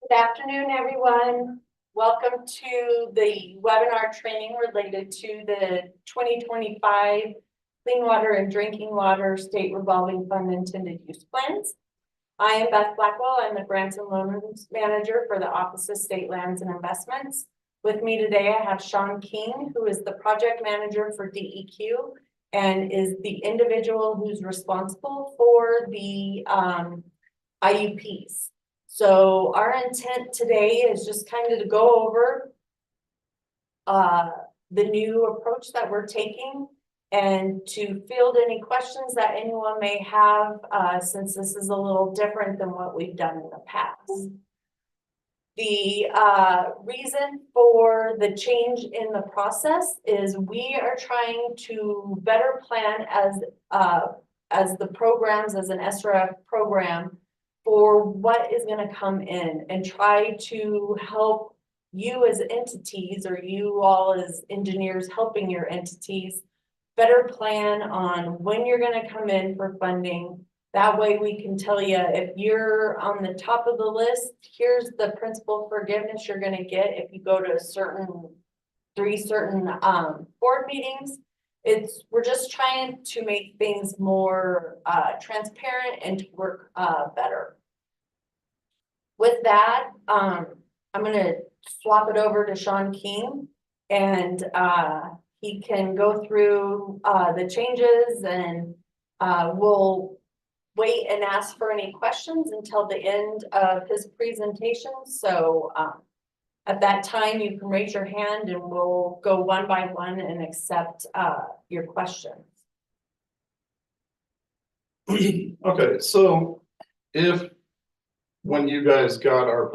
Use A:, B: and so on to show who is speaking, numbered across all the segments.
A: Good afternoon, everyone. Welcome to the webinar training related to the 2025 Clean Water and Drinking Water State Revolving Fund Intended Use Plans. I am Beth Blackwell. I'm the Grants and Loans Manager for the Office of State Lands and Investments. With me today, I have Sean King, who is the Project Manager for DEQ and is the individual who's responsible for the IUPs. So our intent today is just kind of to go over the new approach that we're taking and to field any questions that anyone may have, since this is a little different than what we've done in the past. The reason for the change in the process is we are trying to better plan as the programs, as an SRF program, for what is going to come in and try to help you as entities, or you all as engineers helping your entities better plan on when you're going to come in for funding. That way we can tell you, if you're on the top of the list, here's the principal forgiveness you're going to get if you go to three certain board meetings. We're just trying to make things more transparent and to work better. With that, I'm going to swap it over to Sean King, and he can go through the changes, and we'll wait and ask for any questions until the end of his presentation. So at that time, you can raise your hand and we'll go one by one and accept your questions.
B: Okay, so when you guys got our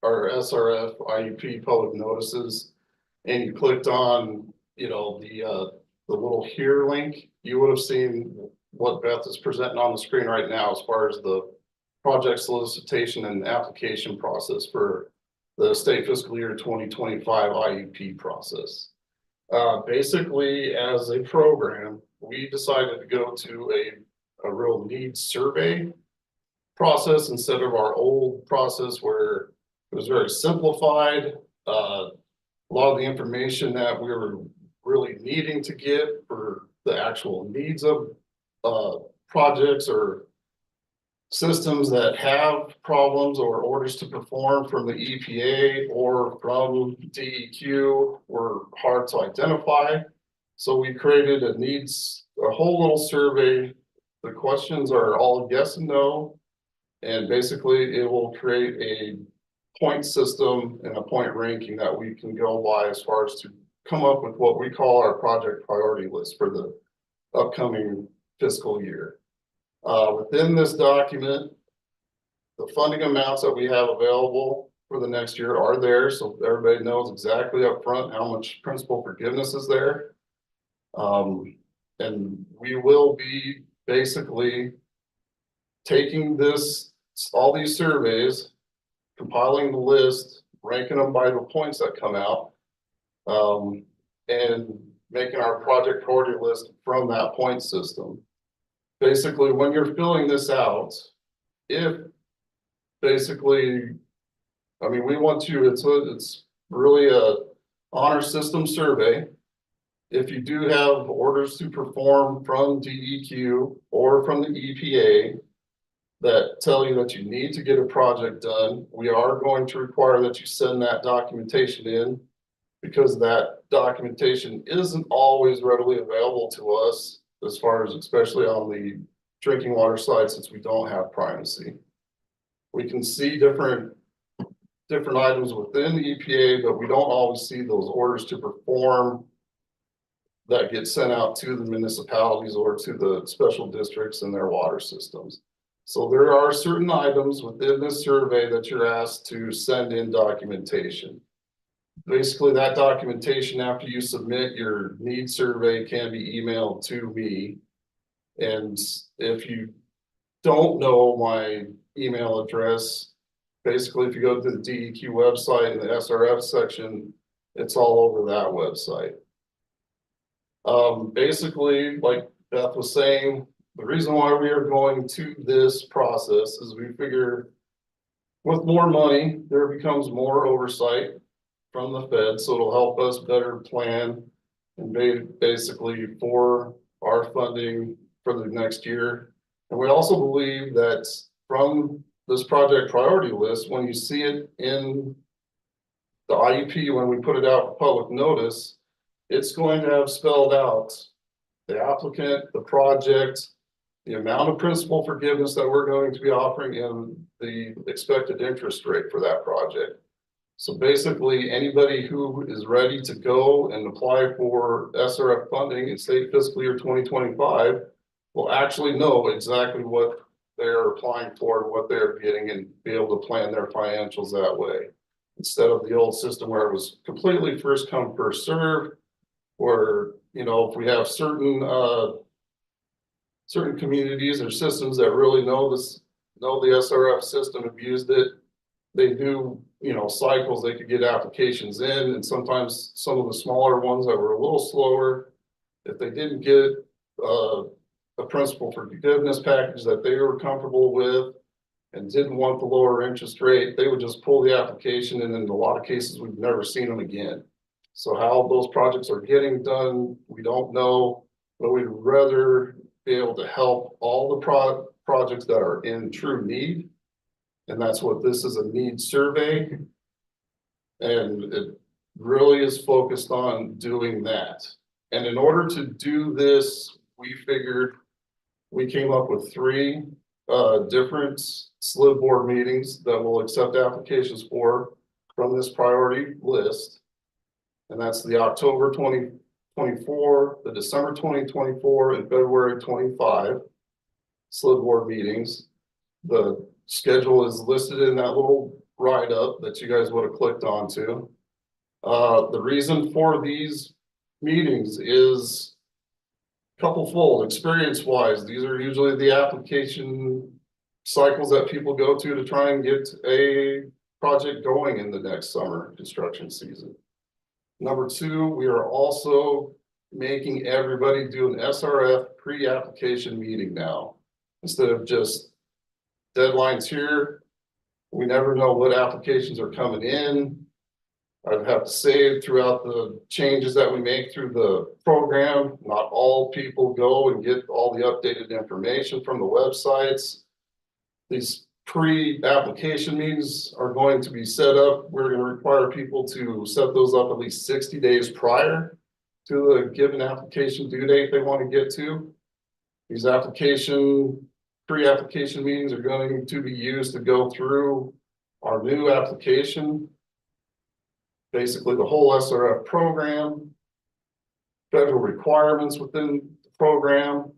B: SRF IUP public notices and you clicked on, the little here link, you would have seen what Beth is presenting on the screen right now as far as the project solicitation and application process for the state fiscal year 2025 IUP process. Basically, as a program, we decided to go to a real needs survey process instead of our old process where it was very simplified. A lot of the information that we were really needing to get for the actual needs of projects or systems that have problems or orders to perform from the EPA or from DEQ were hard to identify. So we created a whole little survey. The questions are all yes and no. And basically it will create a point system and a point ranking that we can go by as far as to come up with what we call our project priority list for the upcoming fiscal year. Within this document, the funding amounts that we have available for the next year are there, so everybody knows exactly up front how much principal forgiveness is there. And we will be basically taking all these surveys, compiling the list, ranking them by the points that come out, and making our project priority list from that point system. Basically, when you're filling this out, we want to, it's really a honor system survey. If you do have orders to perform from DEQ or from the EPA that tell you that you need to get a project done, we are going to require that you send that documentation in, because that documentation isn't always readily available to us, as far as especially on the drinking water side, since we don't have primacy. We can see different items within the EPA, but we don't always see those orders to perform that get sent out to the municipalities or to the special districts and their water systems. So there are certain items within this survey that you're asked to send in documentation. Basically, that documentation, after you submit your needs survey, can be emailed to me. And if you don't know my email address, basically, if you go to the DEQ website in the SRF section, it's all over that website. Basically, like Beth was saying, the reason why we are going to this process is we figure with more money, there becomes more oversight from the Fed, so it'll help us better plan and basically for our funding for the next year. And we also believe that from this project priority list, when you see it in the IUP, when we put it out for public notice, it's going to have spelled out the applicant, the project, the amount of principal forgiveness that we're going to be offering, and the expected interest rate for that project. So basically, anybody who is ready to go and apply for SRF funding in state fiscal year 2025 will actually know exactly what they're applying for, what they're getting, and be able to plan their financials that way. Instead of the old system where it was completely first come, first serve, where, you know, if we have certain communities or systems that really know the SRF system, have used it, they do, you know, cycles, they could get applications in, and sometimes some of the smaller ones that were a little slower, if they didn't get a principal forgiveness package that they were comfortable with and didn't want the lower interest rate, they would just pull the application, and in a lot of cases, we've never seen them again. So how those projects are getting done, we don't know, but we'd rather be able to help all the projects that are in true need. And that's what this is, a need survey. And it really is focused on doing that. And in order to do this, we figured we came up with 3 different SLID board meetings that will accept applications from this priority list. And that's the October 2024, the December 2024, and February 25 SLID board meetings. The schedule is listed in that little write-up that you guys would have clicked onto. The reason for these meetings is couple-fold. Experience-wise, these are usually the application cycles that people go to try and get a project going in the next summer construction season. Number 2, we are also making everybody do an SRF pre-application meeting now. Instead of just deadlines here, we never know what applications are coming in. I'd have to say throughout the changes that we make through the program, not all people go and get all the updated information from the websites. These pre-application meetings are going to be set up. We're going to require people to set those up at least 60 days prior to the given application due date they want to get to. These pre-application meetings are going to be used to go through our new application, basically the whole SRF program, federal requirements within the program,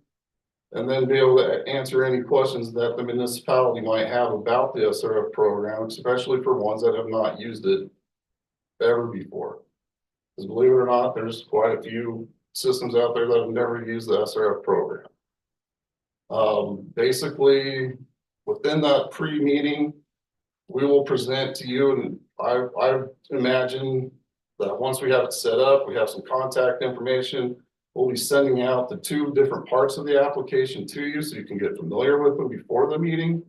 B: and then be able to answer any questions that the municipality might have about the SRF program, especially for ones that have not used it ever before. Because believe it or not, there's quite a few systems out there that have never used the SRF program. Basically, within that pre-meeting, we will present to you, and I imagine that once we have it set up, we have some contact information, we'll be sending out the 2 different parts of the application to you so you can get familiar with them before the meeting.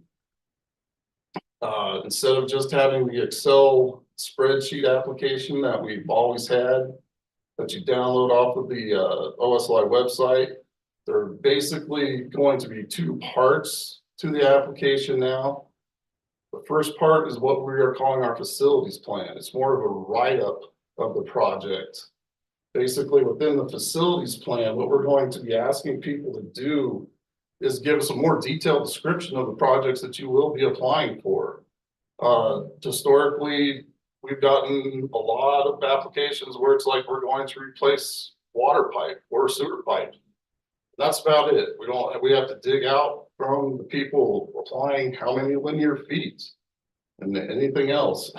B: Instead of just having the Excel spreadsheet application that we've always had that you download off of the OSLI website, there are basically going to be 2 parts to the application now. The first part is what we are calling our facilities plan. It's more of a write-up of the project. Basically, within the facilities plan, what we're going to be asking people to do is give us a more detailed description of the projects that you will be applying for. Historically, we've gotten a lot of applications where it's like we're going to replace water pipe or sewer pipe. That's about it. We have to dig out from the people applying how many linear feet and anything else.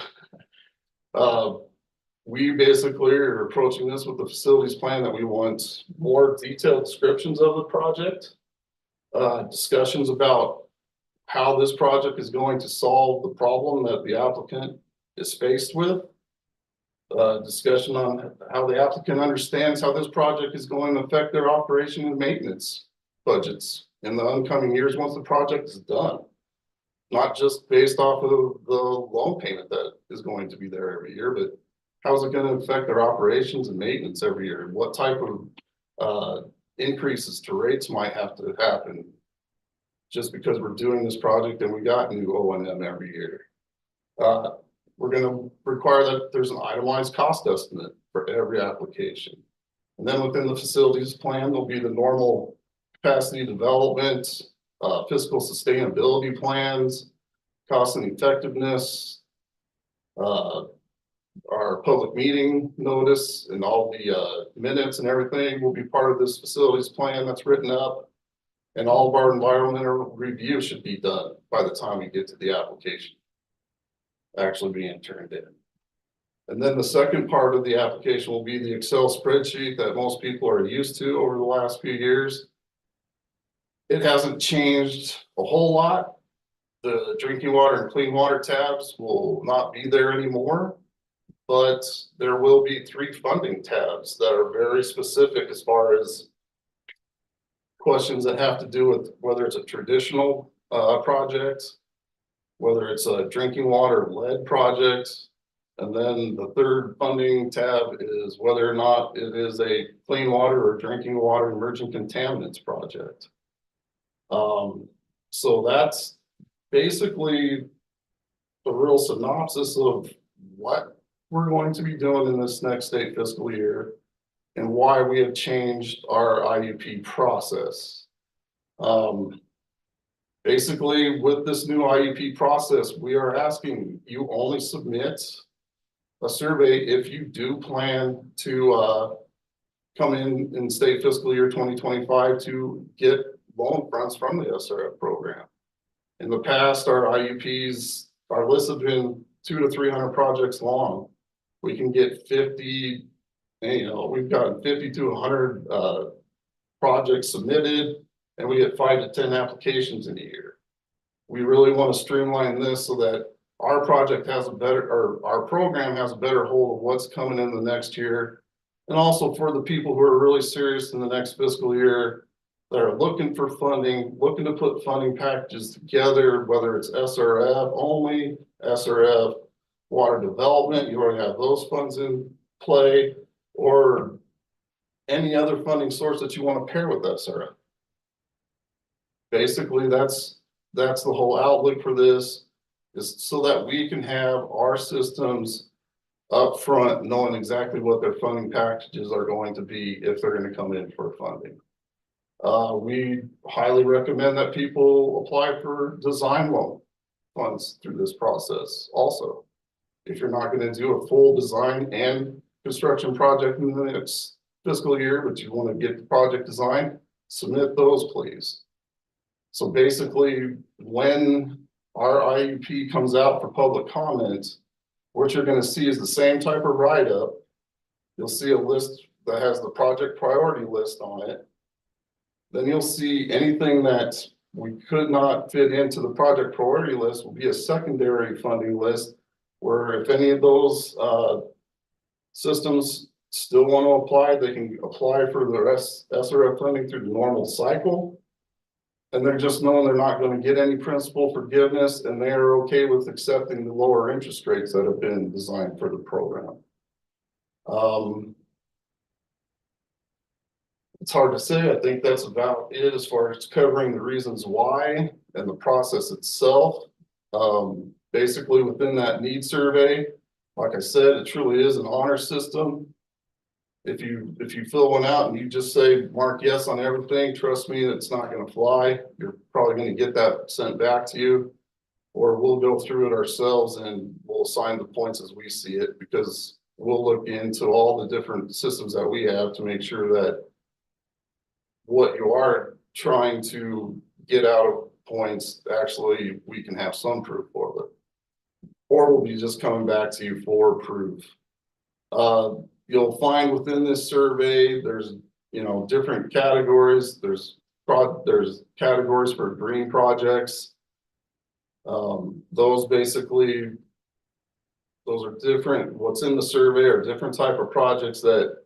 B: We basically are approaching this with the facilities plan that we want more detailed descriptions of the project, discussions about how this project is going to solve the problem that the applicant is faced with, discussion on how the applicant understands how this project is going to affect their operation and maintenance budgets in the oncoming years once the project is done. not just based off of the loan payment that is going to be there every year, but how's it gonna affect their operations and maintenance every year? What type of increases to rates might have to happen just because we're doing this project and we got new O&M every year? We're gonna require that there's an itemized cost estimate for every application. And then within the facilities plan, there'll be the normal capacity development, fiscal sustainability plans, cost and effectiveness, our public meeting notice and all the minutes and everything will be part of this facilities plan that's written up. And all of our environmental review should be done by the time we get to the application actually being turned in. And then the second part of the application will be the Excel spreadsheet that most people are used to over the last few years. It hasn't changed a whole lot. The drinking water and clean water tabs will not be there anymore, but there will be 3 funding tabs that are very specific as far as questions that have to do with whether it's a traditional project, whether it's a drinking water lead project. And then the third funding tab is whether or not it is a clean water or drinking water emerging contaminants project. So that's basically the real synopsis of what we're going to be doing in this next state fiscal year and why we have changed our IUP process. Basically, with this new IUP process, we are asking you only submit a survey if you do plan to come in state fiscal year 2025 to get loan funds from the SRF program. In the past, our IUPs, our lists have been 200 to 300 projects long. We can get 50, we've gotten 50 to 100 projects submitted, and we get 5 to 10 applications in a year. We really want to streamline this so that our project has a better, or our program has a better hold of what's coming in the next year. And also for the people who are really serious in the next fiscal year, that are looking for funding, looking to put funding packages together, whether it's SRF only, SRF water development, you already have those funds in play, or any other funding source that you want to pair with SRF. Basically, that's the whole outlook for this, is so that we can have our systems up front knowing exactly what their funding packages are going to be if they're going to come in for funding. We highly recommend that people apply for design loan funds through this process also. If you're not going to do a full design and construction project in the next fiscal year, but you want to get the project design, submit those, please. So basically, when our IUP comes out for public comment, what you're going to see is the same type of write-up. You'll see a list that has the project priority list on it. Then you'll see anything that we could not fit into the project priority list will be a secondary funding list, where if any of those systems still want to apply, they can apply for the SRF funding through the normal cycle. And they're just knowing they're not going to get any principal forgiveness, and they are okay with accepting the lower interest rates that have been designed for the program. It's hard to say. I think that's about it as far as covering the reasons why and the process itself. Basically, within that need survey, like I said, it truly is an honor system. If you fill one out and you just say mark yes on everything, trust me, it's not going to fly. You're probably going to get that sent back to you, or we'll go through it ourselves and we'll assign the points as we see it, because we'll look into all the different systems that we have to make sure that what you are trying to get out of points, actually, we can have some proof for it, or we'll be just coming back to you for proof. You'll find within this survey, there's, different categories. There's categories for green projects. Those are different. What's in the survey are different type of projects that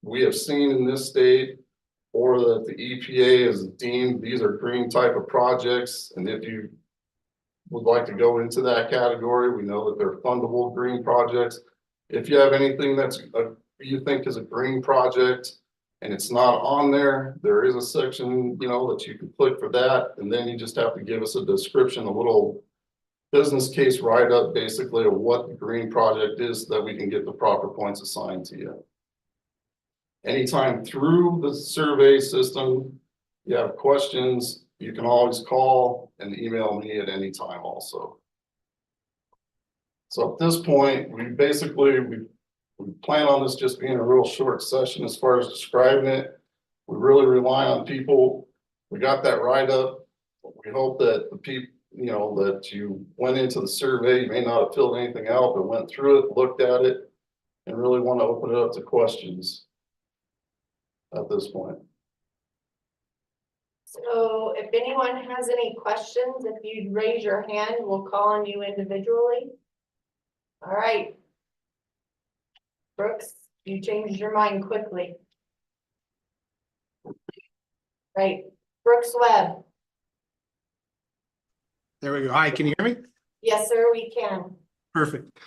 B: we have seen in this state, or that the EPA has deemed these are green type of projects. And if you would like to go into that category. We know that they're fundable green projects. If you have anything you think is a green project and it's not on there, there is a section, that you can click for that. And then you just have to give us a description, a little business case write-up, basically, of what the green project is so that we can get the proper points assigned to you. Anytime through the survey system, you have questions, you can always call and email me at any time also. So at this point, we plan on this just being a real short session as far as describing it. We really rely on people. We got that write-up. We hope that the people, that you went into the survey, you may not have filled anything out, but went through it, looked at it, and really want to open it up to questions at this point.
A: So if anyone has any questions, if you'd raise your hand, we'll call on you individually. All right. Brooks, you changed your mind quickly. Right. Brooks Webb.
C: There we go. Hi, can you hear me?
A: Yes, sir, we can.
C: Perfect.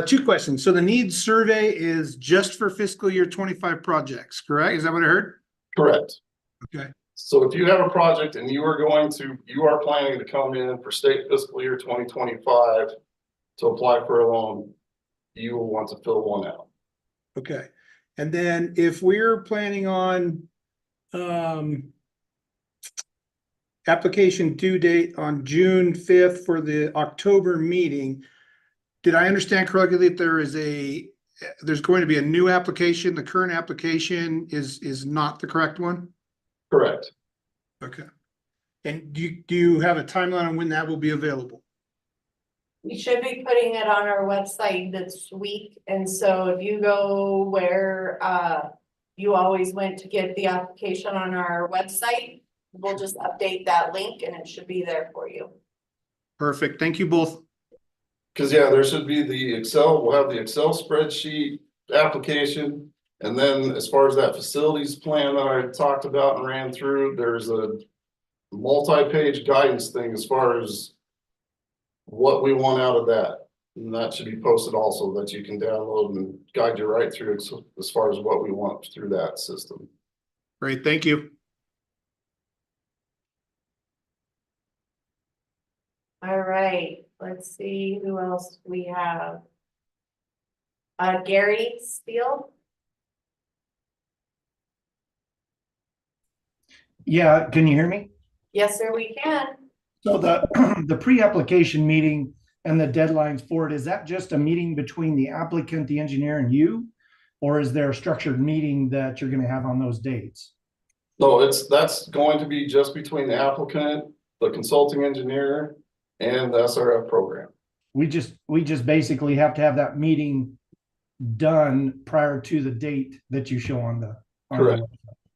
C: 2 questions. So the needs survey is just for fiscal year 25 projects, correct? Is that what I heard?
B: Correct.
C: Okay.
B: So if you have a project and you are planning to come in for state fiscal year 2025 to apply for a loan, you will want to fill one out.
C: Okay. And then if we're planning on application due date on June 5th for the October meeting, did I understand correctly that there's going to be a new application? The current application is not the correct one?
B: Correct.
C: Okay. And do you have a timeline on when that will be available?
A: We should be putting it on our website this week. And so if you go where you always went to get the application on our website, we'll just update that link and it should be there for you.
C: Perfect. Thank you both.
B: Because there should be the Excel, we'll have the Excel spreadsheet application. And then as far as that facilities plan that I talked about and ran through, there's a multi-page guidance thing as far as what we want out of that. And that should be posted also that you can download and guide you right through as far as what we want through that system.
C: Great. Thank you.
A: All right, let's see who else we have. Gary Steele.
D: Yeah, can you hear me?
A: Yes, sir, we can.
D: So the pre-application meeting and the deadlines for it, is that just a meeting between the applicant, the engineer, and you? Or is there a structured meeting that you're going to have on those dates?
B: No, that's going to be just between the applicant, the consulting engineer, and the SRF program.
D: We just basically have to have that meeting done prior to the date that you show on the
B: Correct.
D: Okay.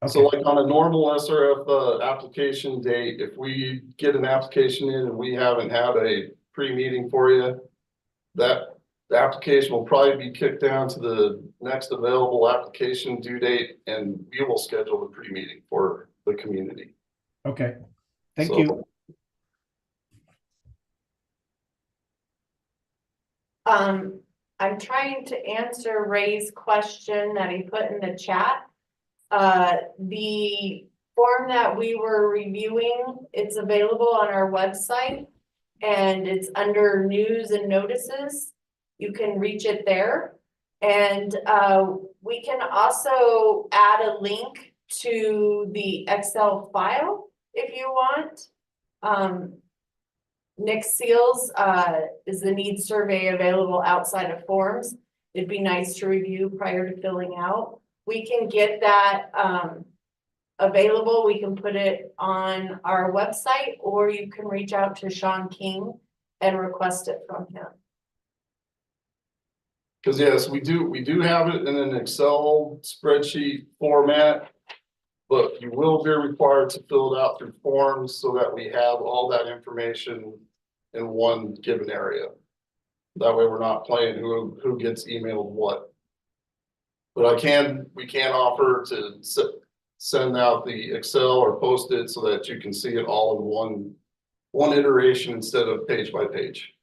B: So like on a normal SRF application date, if we get an application in and we haven't had a pre-meeting for you, that the application will probably be kicked down to the next available application due date, and we will schedule the pre-meeting for the community.
D: Okay. Thank you.
A: I'm trying to answer Ray's question that he put in the chat. The form that we were reviewing, it's available on our website and it's under news and notices. You can reach it there. And we can also add a link to the Excel file if you want. Nick Seals is the needs survey available outside of forms. It'd be nice to review prior to filling out. We can get that available. We can put it on our website, or you can reach out to Sean King and request it from him.
B: Because yes, we do have it in an Excel spreadsheet format, but you will be required to fill it out through forms so that we have all that information in one given area. That way we're not playing who gets emailed what. But we can offer to send out the Excel or post it so that you can see it all in one one iteration instead of page by page.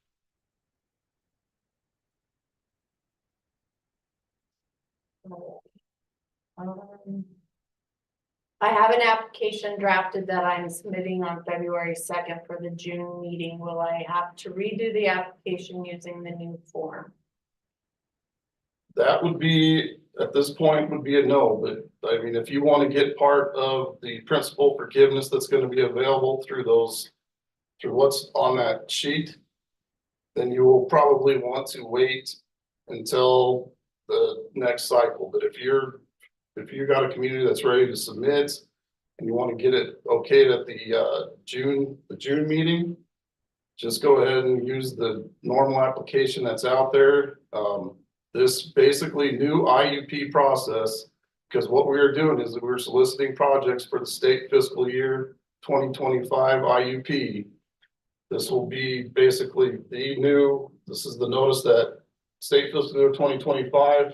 A: I have an application drafted that I'm submitting on February 2nd for the June meeting. Will I have to redo the application using the new form?
B: That would be, at this point, would be a no, but I mean, if you want to get part of the principal forgiveness that's going to be available through those, through what's on that sheet, then you will probably want to wait until the next cycle. But if you got a community that's ready to submit and you want to get it okayed at the June meeting, just go ahead and use the normal application that's out there. This basically new IUP process, because what we are doing is that we're soliciting projects for the state fiscal year 2025 IUP. This will be basically this is the notice that state fiscal year 2025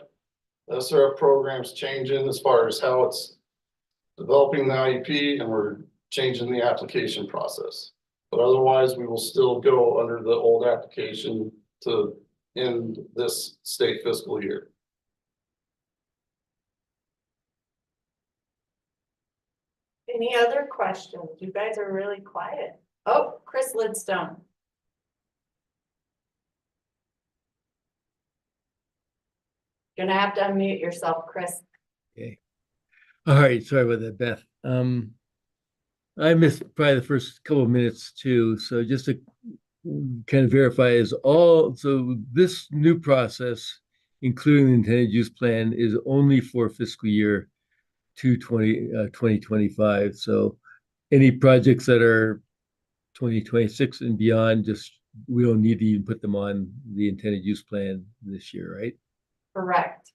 B: SRF program's changing as far as how it's developing the IEP, and we're changing the application process. But otherwise, we will still go under the old application to end this state fiscal year.
A: Any other questions? You guys are really quiet. Oh, Chris Lidstone. Gonna have to unmute yourself, Chris.
E: Okay. All right. Sorry about that, Beth. I missed probably the first couple of minutes too. So just to kind of verify so this new process, including the intended use plan, is only for fiscal year 2025. So any projects that are 2026 and beyond, we don't need to even put them on the intended use plan this year, right?
A: Correct.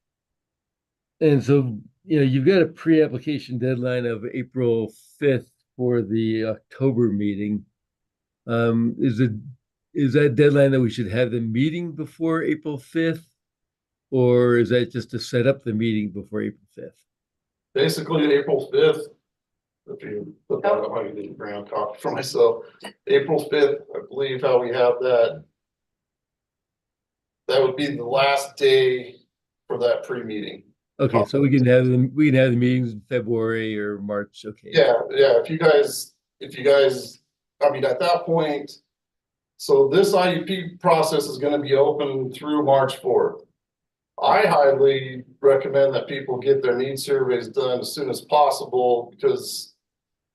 E: And so, you've got a pre-application deadline of April 5th for the October meeting. Is that deadline that we should have the meeting before April 5th? Or is that just to set up the meeting before April 5th?
B: Basically, April 5th, if you put that up, I didn't bring a copy for myself. April 5th, I believe how we have that. That would be the last day for that pre-meeting.
E: Okay, so we can have the meetings in February or March. Okay.
B: Yeah. If you guys, I mean, at that point, so this IUP process is going to be open through March 4th. I highly recommend that people get their needs surveys done as soon as possible, because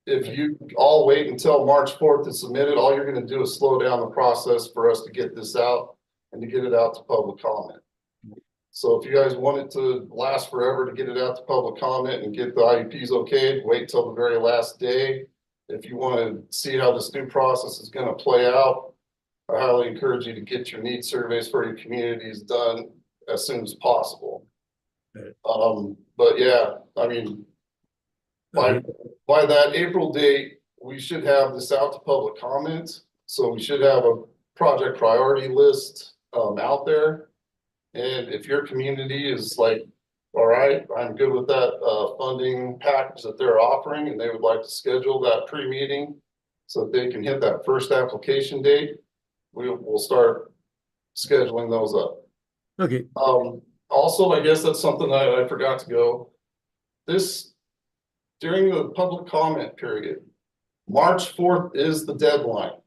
B: if you all wait until March 4th to submit it, all you're going to do is slow down the process for us to get this out and to get it out to public comment. So if you guys want it to last forever to get it out to public comment and get the IUPs okayed, wait till the very last day. If you want to see how this new process is going to play out, I highly encourage you to get your needs surveys for your communities done as soon as possible.
E: Right.
B: But yeah, I mean, by that April date, we should have this out to public comment. So we should have a project priority list out there. And if your community is like, all right, I'm good with that funding package that they're offering, and they would like to schedule that pre-meeting so that they can hit that first application date, we'll start scheduling those up.
E: Okay.
B: Also, I guess that's something I forgot to go. During the public comment period, March 4th is the deadline.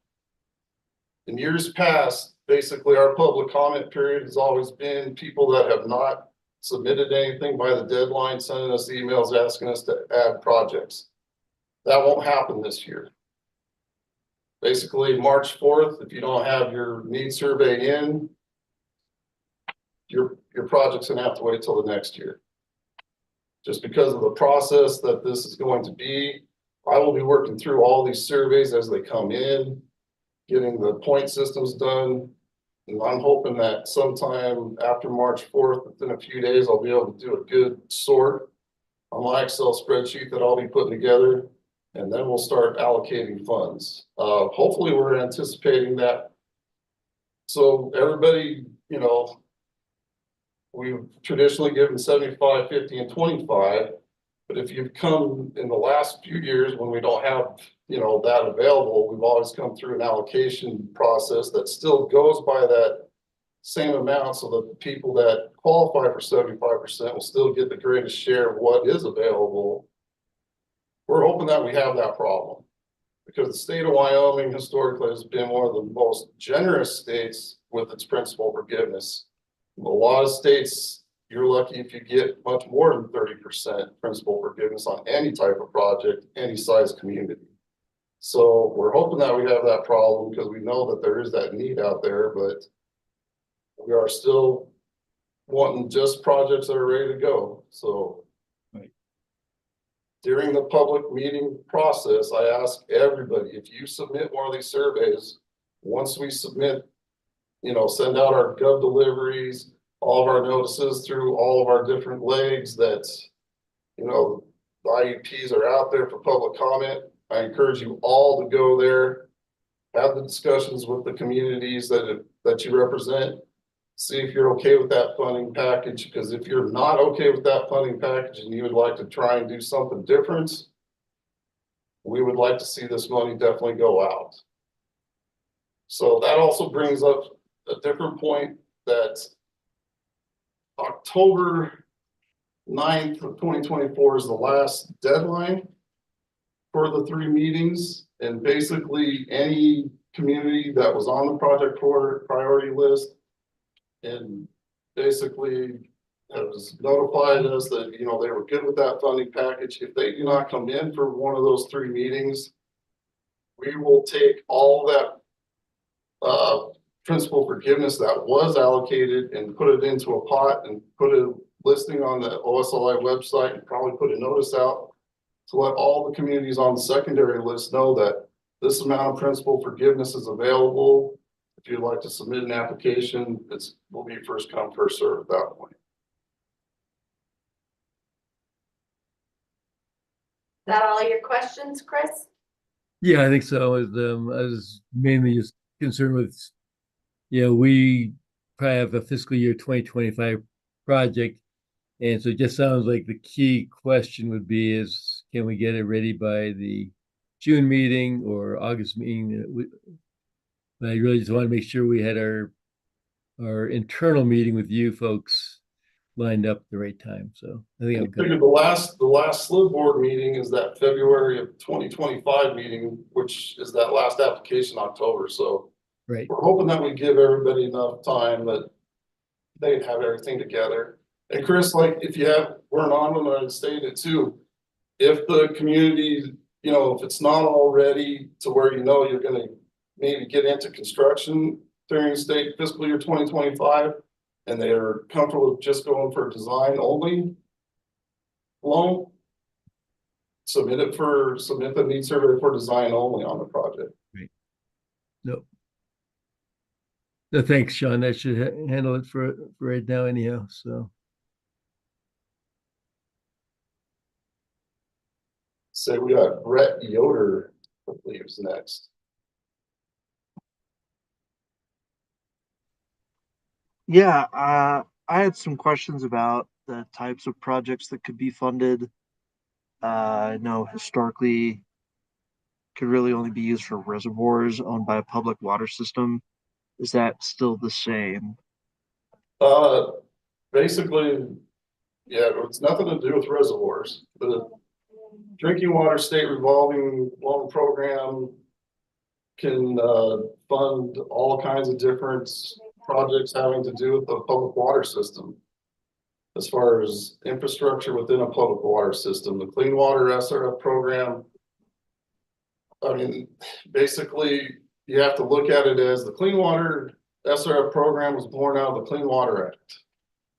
B: In years past, basically our public comment period has always been people that have not submitted anything by the deadline, sending us emails asking us to add projects. That won't happen this year. Basically, March 4th, if you don't have your needs survey in, your project's gonna have to wait till the next year. Just because of the process that this is going to be, I will be working through all these surveys as they come in, getting the point systems done. And I'm hoping that sometime after March 4th, within a few days, I'll be able to do a good sort on my Excel spreadsheet that I'll be putting together. And then we'll start allocating funds. Hopefully we're anticipating that. So everybody, we've traditionally given 75, 50, and 25. But if you've come in the last few years when we don't have, that available, we've always come through an allocation process that still goes by that same amount, so that the people that qualify for 75% will still get the greatest share of what is available. We're hoping that we have that problem, because the state of Wyoming historically has been one of the most generous states with its principal forgiveness. A lot of states, you're lucky if you get much more than 30% principal forgiveness on any type of project, any size community. So we're hoping that we have that problem, because we know that there is that need out there, but we are still wanting just projects that are ready to go. So during the public meeting process, I ask everybody, if you submit one of these surveys, once we submit, send out our gov deliveries, all of our notices through all of our different legs that, the IUPs are out there for public comment. I encourage you all to go there, have the discussions with the communities that you represent. See if you're okay with that funding package, because if you're not okay with that funding package and you would like to try and do something different, we would like to see this money definitely go out. So that also brings up a different point, that October 9th of 2024 is the last deadline for the 3 meetings, and basically any community that was on the project priority list and basically has notified us that, they were good with that funding package. If they do not come in for one of those 3 meetings, we will take all that principal forgiveness that was allocated and put it into a pot and put a listing on the OSLI website, and probably put a notice out to let all the communities on the secondary list know that this amount of principal forgiveness is available. If you'd like to submit an application, will be first come, first serve at that point.
A: Is that all your questions, Chris?
E: Yeah, I think so. I was mainly just concerned with, we probably have a fiscal year 2025 project. And so it just sounds like the key question would be can we get it ready by the June meeting or August meeting? But I really just want to make sure we had our internal meeting with you folks lined up at the right time. So I think I'm
B: figured the last SLIB board meeting is that February of 2025 meeting, which is that last application October. So we're hoping that we give everybody enough time that they'd have everything together. And Chris, like if you have, we're anonymous, I'd stated too, if the community, if it's not already to where you're going to maybe get into construction during state fiscal year 2025, and they're comfortable with just going for design only loan, submit the need survey for design only on the project.
E: Right. No, thanks, Sean. I should handle it for right now anyhow. So.
B: So we got Brett Yoder, I believe, is next.
F: Yeah, I had some questions about the types of projects that could be funded. I know historically could really only be used for reservoirs owned by a public water system. Is that still the same?
B: Basically, yeah, it's nothing to do with reservoirs. The drinking water state revolving loan program can fund all kinds of different projects having to do with the public water system. As far as infrastructure within a public water system, the Clean Water SRF program, I mean, basically you have to look at it as the Clean Water SRF program was born out of the Clean Water Act.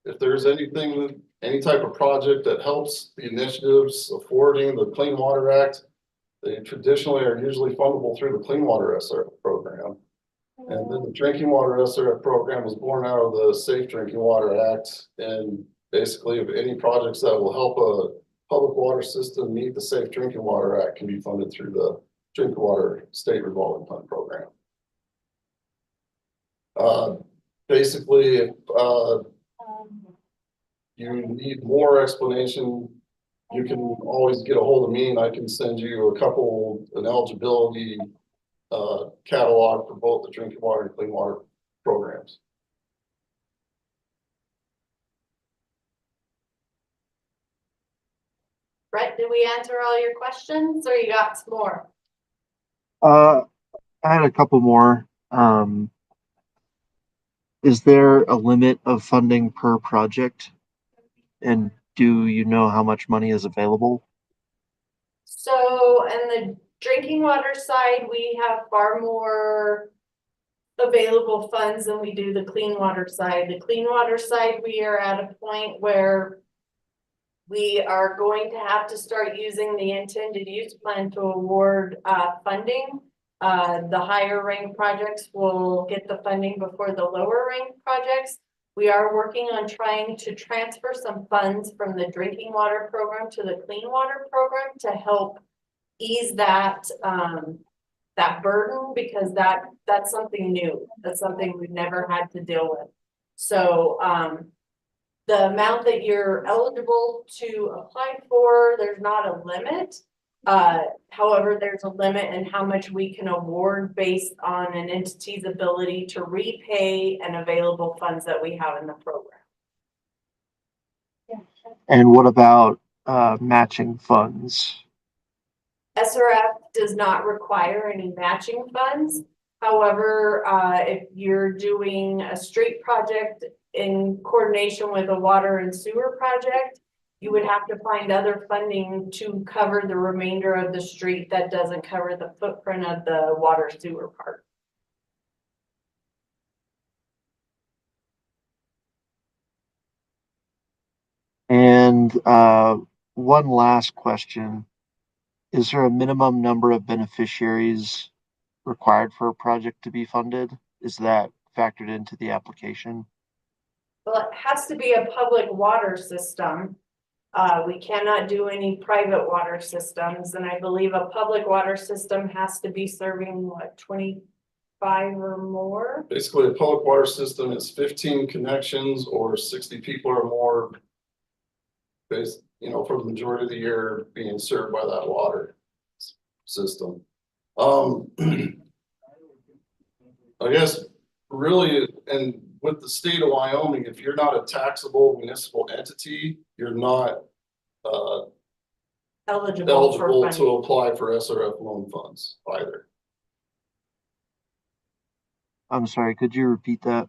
B: If there's anything, any type of project that helps the initiatives affording the Clean Water Act, they traditionally are usually fundable through the Clean Water SRF program. And then the Drinking Water SRF program was born out of the Safe Drinking Water Act. And basically, if any projects that will help a public water system meet the Safe Drinking Water Act can be funded through the Drinking Water State Revolving Fund program. Basically, if you need more explanation, you can always get a hold of me and I can send you an eligibility catalog for both the drinking water and clean water programs.
A: Brett, did we answer all your questions or you got some more?
F: I had a couple more. Is there a limit of funding per project? And do you know how much money is available?
A: So, in the drinking water side, we have far more available funds than we do the clean water side. The clean water side, we are at a point where we are going to have to start using the intended use plan to award funding. The higher ranked projects will get the funding before the lower ranked projects. We are working on trying to transfer some funds from the drinking water program to the clean water program to help ease that that burden, because that's something new. That's something we've never had to deal with. So the amount that you're eligible to apply for, there's not a limit. However, there's a limit in how much we can award based on an entity's ability to repay and available funds that we have in the program.
F: And what about matching funds?
A: SRF does not require any matching funds. However, if you're doing a street project in coordination with a water and sewer project, you would have to find other funding to cover the remainder of the street that doesn't cover the footprint of the water sewer part.
F: And one last question. Is there a minimum number of beneficiaries required for a project to be funded? Is that factored into the application?
A: Well, it has to be a public water system. We cannot do any private water systems, and I believe a public water system has to be serving what, 25 or more?
B: Basically, a public water system is 15 connections or 60 people or more. Based, for the majority of the year being served by that water system. I guess really, and with the state of Wyoming, if you're not a taxable municipal entity, you're not
A: Eligible for
B: eligible
A: funding.
B: to apply for SRF loan funds either.
F: I'm sorry, could you repeat that?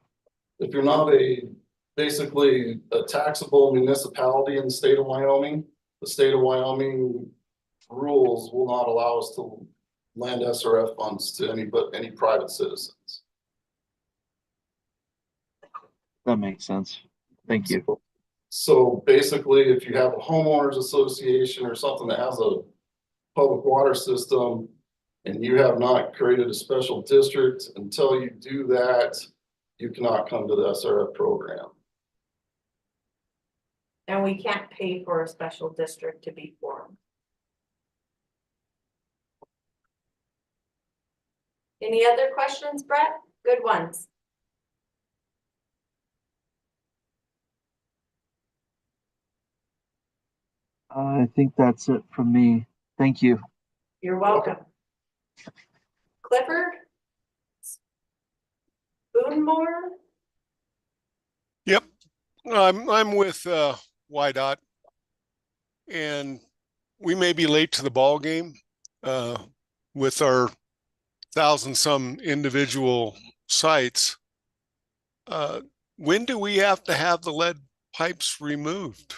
B: If you're not basically a taxable municipality in the state of Wyoming, the state of Wyoming rules will not allow us to lend SRF funds to any private citizens.
F: That makes sense. Thank you.
B: So basically, if you have a homeowners association or something that has a public water system and you have not created a special district, until you do that, you cannot come to the SRF program.
A: And we can't pay for a special district to be formed. Any other questions, Brett? Good ones.
F: I think that's it from me. Thank you.
A: You're welcome. Clifford? Boonmore?
G: Yep, I'm with YDOT, and we may be late to the ball game with our 1,000-some individual sites. When do we have to have the lead pipes removed?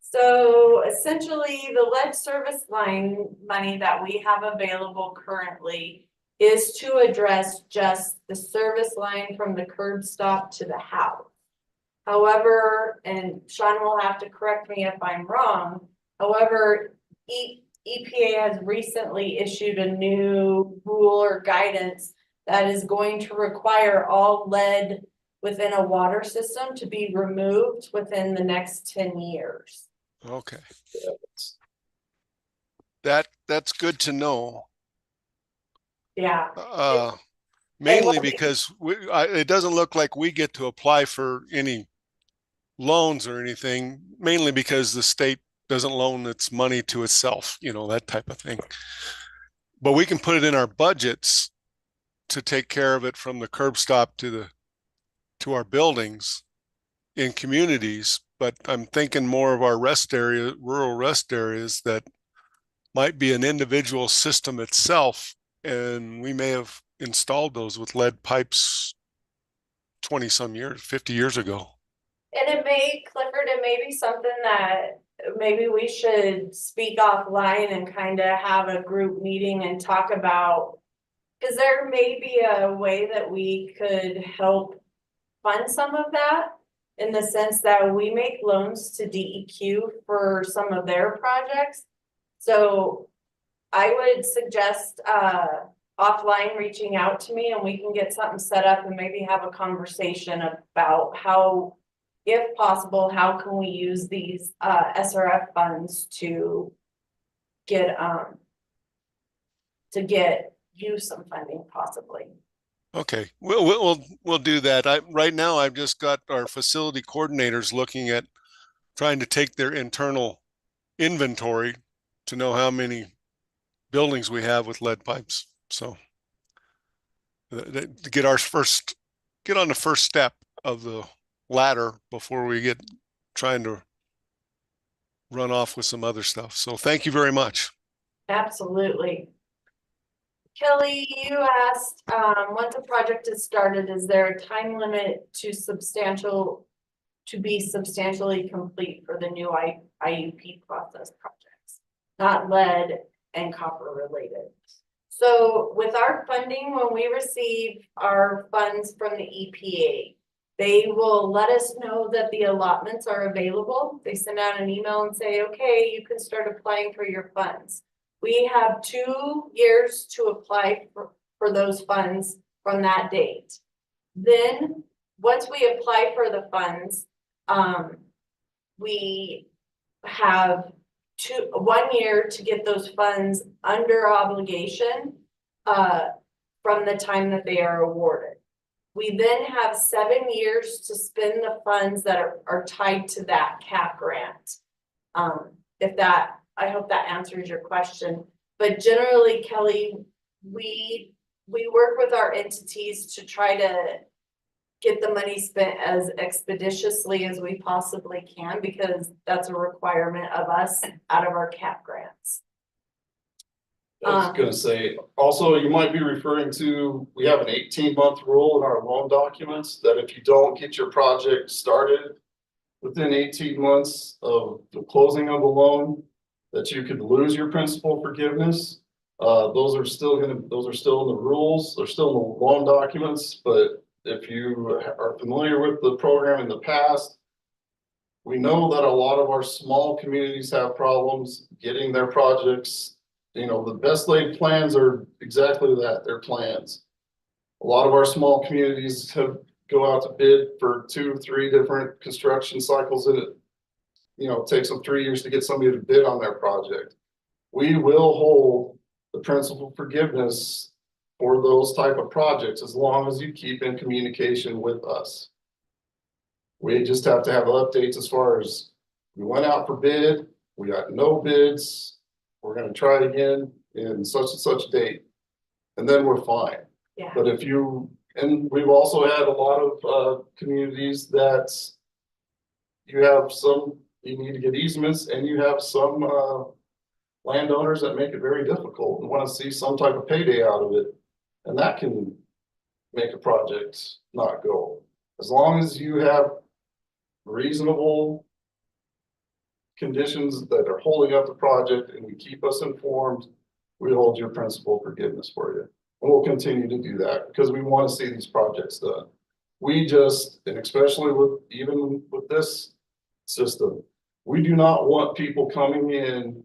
A: So essentially, the lead service line money that we have available currently is to address just the service line from the curb stop to the house. However, and Sean will have to correct me if I'm wrong, however, EPA has recently issued a new rule or guidance that is going to require all lead within a water system to be removed within the next 10 years.
G: Okay. That's good to know.
A: Yeah.
G: Mainly because it doesn't look like we get to apply for any loans or anything, mainly because the state doesn't loan its money to itself, you know, that type of thing. But we can put it in our budgets to take care of it from the curb stop to our buildings in communities. But I'm thinking more of our rural rest areas that might be an individual system itself. And we may have installed those with lead pipes 20 some years, 50 years ago.
A: And Clifford, it may be something that maybe we should speak offline and kind of have a group meeting and talk about. Because there may be a way that we could help fund some of that, in the sense that we make loans to DEQ for some of their projects. So I would suggest offline reaching out to me, and we can get something set up and maybe have a conversation about how, if possible, how can we use these SRF funds to get you some funding possibly.
G: Okay, we'll do that. Right now I've just got our facility coordinators looking at trying to take their internal inventory to know how many buildings we have with lead pipes. So to get on the first step of the ladder before we get trying to run off with some other stuff. So thank you very much.
A: Absolutely. Kelly, you asked, once a project is started, is there a time limit to be substantially complete for the new IUP process projects, not lead and copper related? So with our funding, when we receive our funds from the EPA, they will let us know that the allotments are available. They send out an email and say, okay, you can start applying for your funds. We have 2 years to apply for those funds from that date. Then, once we apply for the funds, we have 1 year to get those funds under obligation from the time that they are awarded. We then have 7 years to spend the funds that are tied to that CAP grant. I hope that answers your question. But generally, Kelly, we work with our entities to try to get the money spent as expeditiously as we possibly can, because that's a requirement of us out of our CAP grants.
B: I was gonna say, also, you might be referring to, we have an 18-month rule in our loan documents that if you don't get your project started within 18 months of the closing of a loan, that you could lose your principal forgiveness. Those are still in the rules, they're still in the loan documents, but if you are familiar with the program in the past, we know that a lot of our small communities have problems getting their projects. You know, the best laid plans are exactly that, they're plans. A lot of our small communities go out to bid for 2, 3 different construction cycles, and it takes them 3 years to get somebody to bid on their project. We will hold the principal forgiveness for those type of projects as long as you keep in communication with us. We just have to have updates as far as we went out for bid, we got no bids, we're going to try it again in such and such date, and then we're fine.
A: Yeah.
B: But and we've also had a lot of communities that you need to get easements, and you have some landowners that make it very difficult and want to see some type of payday out of it. And that can make a project not go. As long as you have reasonable conditions that are holding up the project and you keep us informed, we hold your principal forgiveness for you. And we'll continue to do that because we want to see these projects done. And especially even with this system, we do not want people coming in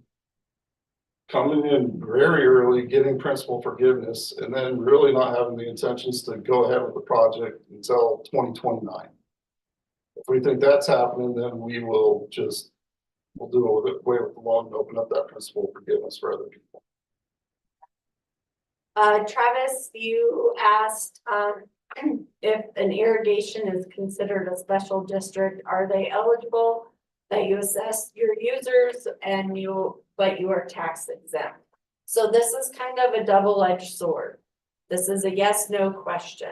B: very early, getting principal forgiveness, and then really not having the intentions to go ahead with the project until 2029. If we think that's happening, then we'll do away with the loan and open up that principal forgiveness for other people.
A: Travis, you asked, if an irrigation is considered a special district, are they eligible? That you assess your users and but you are tax exempt. So this is kind of a double-edged sword. This is a yes, no question.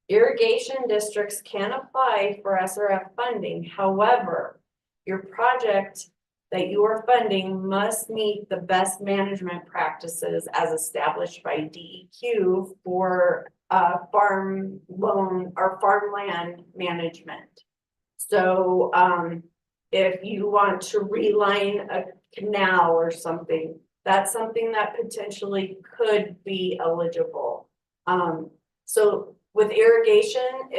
A: Irrigation districts can apply for SRF funding. However, your project that you are funding must meet the best management practices as established by DEQ for farm loan or farmland management. So if you want to reline a canal or something, that's something that potentially could be eligible. So with irrigation,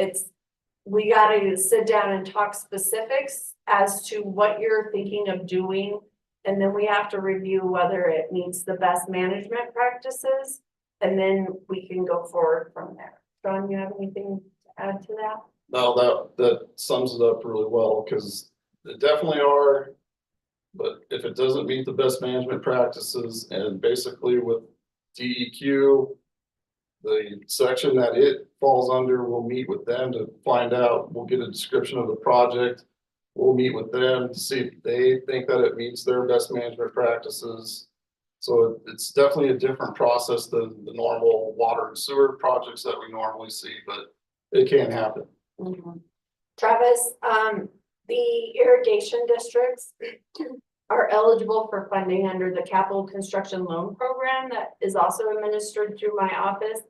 A: we gotta sit down and talk specifics as to what you're thinking of doing. And then we have to review whether it meets the best management practices. And then we can go forward from there. John, you have anything to add to that?
B: No, that sums it up really well, because they definitely are. But if it doesn't meet the best management practices, and basically with DEQ, the section that it falls under, we'll meet with them to find out, we'll get a description of the project. We'll meet with them to see if they think that it meets their best management practices. So it's definitely a different process than the normal water and sewer projects that we normally see, but it can happen.
A: Mm-hmm. Travis, the irrigation districts are eligible for funding under the capital construction loan program that is also administered through my office.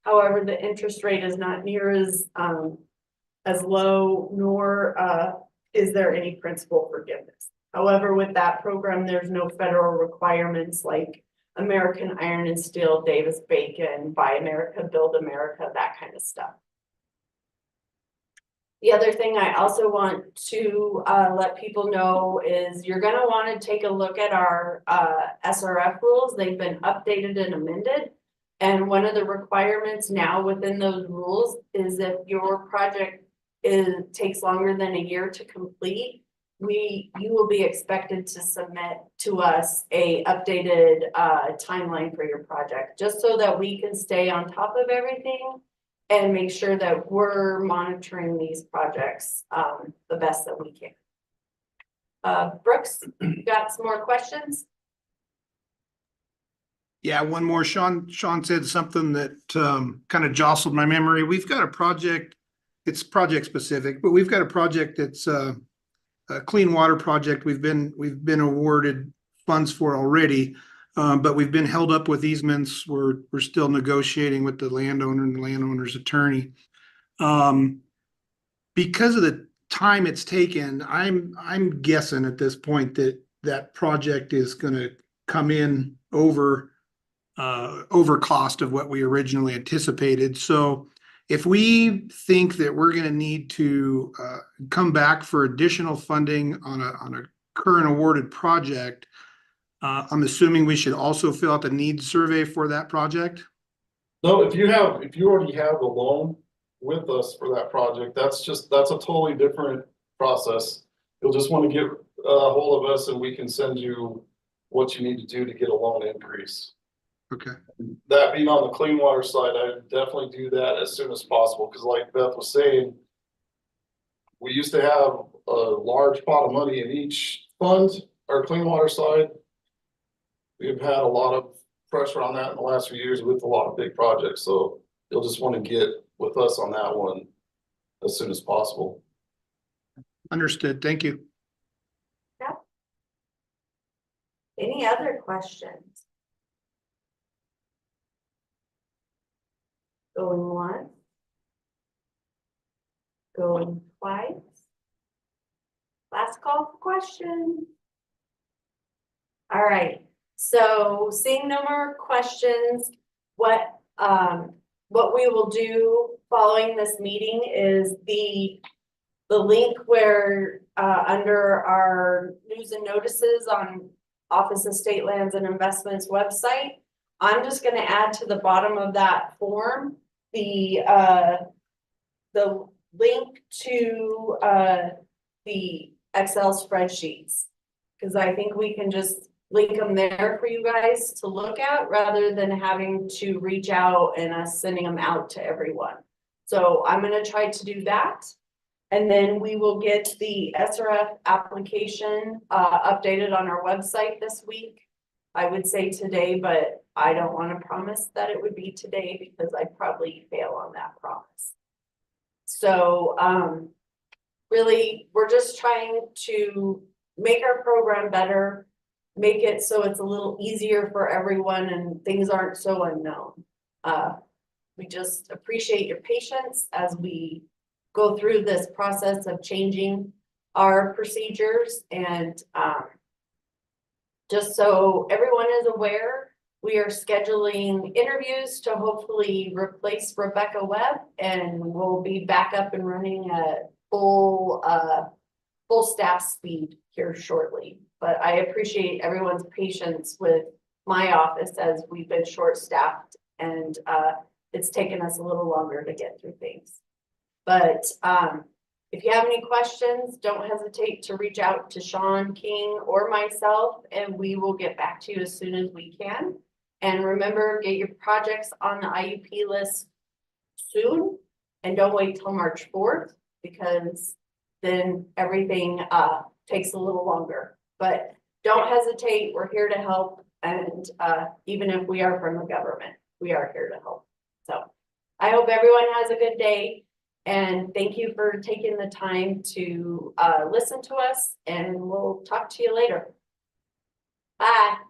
A: However, the interest rate is not near as low, nor is there any principal forgiveness. However, with that program, there's no federal requirements like American Iron and Steel, Davis Bacon, Buy America, Build America, that kind of stuff. The other thing I also want to let people know is you're going to want to take a look at our SRF rules. They've been updated and amended. And one of the requirements now within those rules is if your project takes longer than a year to complete, you will be expected to submit to us a updated timeline for your project, just so that we can stay on top of everything and make sure that we're monitoring these projects the best that we can. Brooks, you got some more questions?
C: Yeah, one more. Sean said something that kind of jostled my memory. We've got a project, it's project specific, but we've got a project that's a clean water project. We've been awarded funds for already, but we've been held up with easements. We're still negotiating with the landowner and the landowner's attorney. Because of the time it's taken, I'm guessing at this point that project is going to come in over cost of what we originally anticipated. So if we think that we're going to need to come back for additional funding on a current awarded project, I'm assuming we should also fill out the needs survey for that project.
B: No, if you already have the loan with us for that project, that's a totally different process. You'll just want to get a hold of us and we can send you what you need to do to get a loan increase.
C: Okay.
B: That being on the clean water side, I would definitely do that as soon as possible, because like Beth was saying, we used to have a large pot of money in each fund, our clean water side. We've had a lot of pressure on that in the last few years with a lot of big projects, so you'll just want to get with us on that one as soon as possible.
C: Understood. Thank you.
A: Yeah. Any other questions? Going once. Going twice. Last call for questions. All right, so seeing no more questions, what we will do following this meeting is the link where under our news and notices on Office of State Lands and Investments website, I'm just going to add to the bottom of that form the link to the Excel spreadsheets, because I think we can just link them there for you guys to look at rather than having to reach out and us sending them out to everyone. So I'm gonna try to do that. And then we will get the SRF application updated on our website this week. I would say today, but I don't want to promise that it would be today because I'd probably fail on that promise. So really, we're just trying to make our program better, make it so it's a little easier for everyone and things aren't so unknown. We just appreciate your patience as we go through this process of changing our procedures and just so everyone is aware, we are scheduling interviews to hopefully replace Rebecca Webb, and we'll be back up and running at full staff speed here shortly. But I appreciate everyone's patience with my office as we've been short-staffed and it's taken us a little longer to get through things. But if you have any questions, don't hesitate to reach out to Sean King or myself, and we will get back to you as soon as we can. And remember, get your projects on the IUP list soon, and don't wait till March 4th, because then everything takes a little longer. But don't hesitate, we're here to help, and even if we are from the government, we are here to help. So I hope everyone has a good day. And thank you for taking the time to listen to us, and we'll talk to you later. Bye.